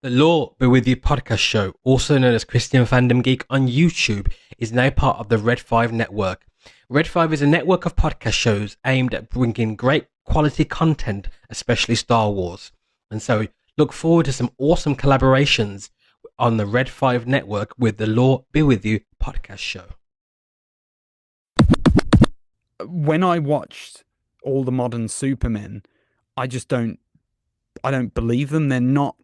The Law Be With You podcast show, also known as Christian Fandom Geek on YouTube, is now part of the Red 5 network. Red 5 is a network of podcast shows aimed at bringing great quality content, especially Star Wars. And so look forward to some awesome collaborations on the Red 5 network with the Law Be With You podcast show. When I watched all the modern Supermen, I don't believe them.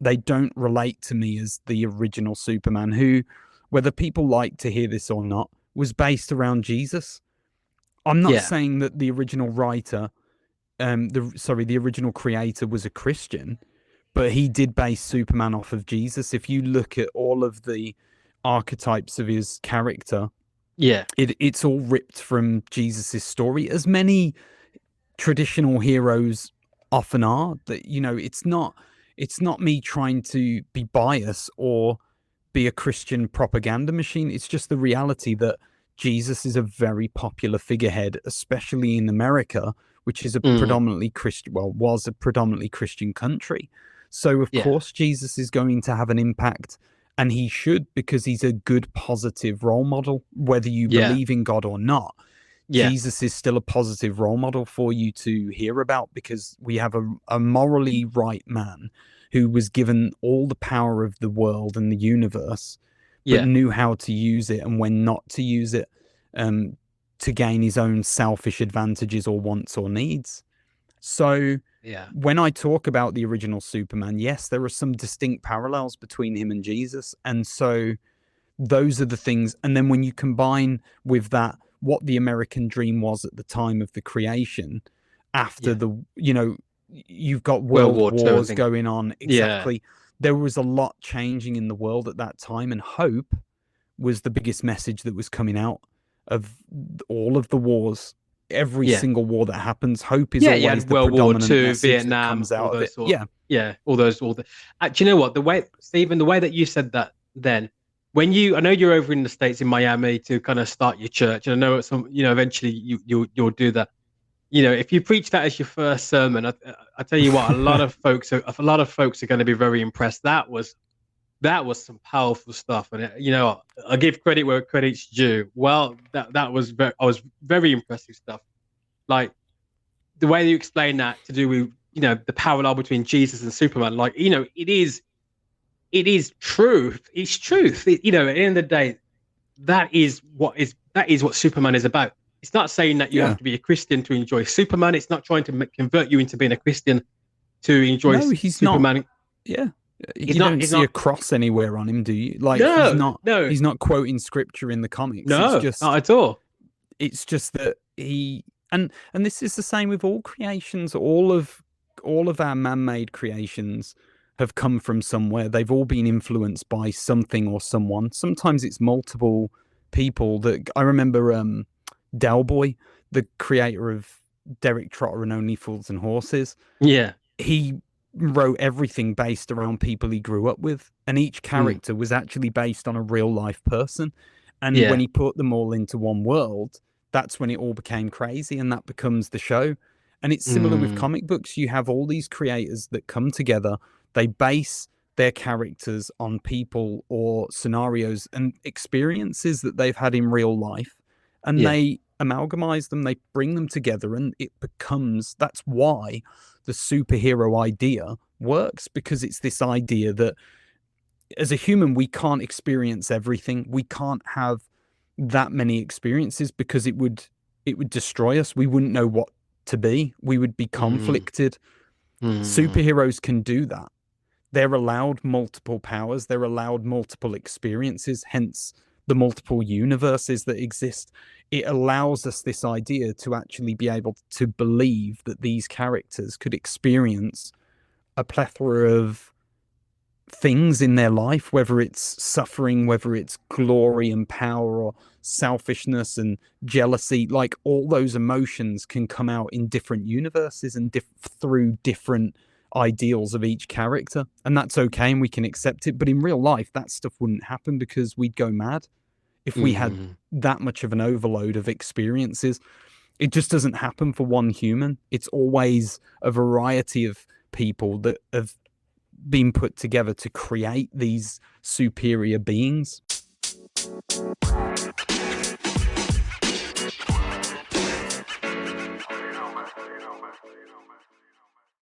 They don't relate to me as the original Superman, who, whether people like to hear this or not, was based around Jesus. I'm not saying that the original writer, the original creator was a Christian, but he did base Superman off of Jesus. If you look at all of the archetypes of his character, it's all ripped from Jesus's story, as many traditional heroes often are. That, it's not me trying to be biased or be a Christian propaganda machine. It's just the reality that Jesus is a very popular figurehead, especially in America, which is a predominantly Christian, was a predominantly Christian country. So of course Jesus is going to have an impact, and he should, because he's a good, positive role model, whether you believe in God or not. Jesus is still a positive role model for you to hear about, because we have a morally right man who was given all the power of the world and the universe, but knew how to use it and when not to use it to gain his own selfish advantages or wants or needs. So when I talk about the original Superman, yes, there are some distinct parallels between him and Jesus. And so those are the things. And then when you combine with that, what the American dream was at the time of the creation, after you've got world wars going on. Exactly. There was a lot changing in the world at that time, and hope was the biggest message that was coming out of all of the wars. Every single war that happens, hope is always the World predominant War II, message Vietnam, that comes out of it. Do you know what? Stephen, the way that you said that then, I know you're over in the States in Miami to kind of start your church, and I know eventually you'll do that. If you preach that as your first sermon, I tell you what, a lot of folks are going to be very impressed. That was some powerful stuff, and I give credit where credit's due. Well, that was very impressive stuff. Like the way you explain that to do with the parallel between Jesus and Superman. Like it is truth. It's truth. At the end of the day, that is what Superman is about. It's not saying that you have to be a Christian to enjoy Superman. It's not trying to convert you into being a Christian to enjoy Superman. Not. Yeah. You don't see a cross anywhere on him, do you? Like, he's not quoting scripture in the comics. No, it's just, not at all. It's just that and this is the same with all creations. All of our man-made creations have come from somewhere. They've all been influenced by something or someone. Sometimes it's multiple people. That I remember Del Boy, the creator of Derek Trotter and Only Fools and Horses. Yeah. He wrote everything based around people he grew up with, and each character was actually based on a real life person. And when he put them all into one world, that's when it all became crazy, and that becomes the show. And it's similar with comic books. You have all these creators that come together. They base their characters on people or scenarios and experiences that they've had in real life, and they amalgamize them, they bring them together, and it becomes, that's why the superhero idea works, because it's this idea that as a human, we can't experience everything. We can't have that many experiences, because it would destroy us. We wouldn't know what to be. We would be conflicted. Superheroes can do that. They're allowed multiple powers. They're allowed multiple experiences, hence the multiple universes that exist. It allows us this idea to actually be able to believe that these characters could experience a plethora of things in their life, whether it's suffering, whether it's glory and power, or selfishness and jealousy. Like, all those emotions can come out in different universes and through different ideals of each character, and that's okay, and we can accept it. But in real life, that stuff wouldn't happen, because we'd go mad if we had that much of an overload of experiences. It just doesn't happen for one human. It's always a variety of people that have been put together to create these superior beings.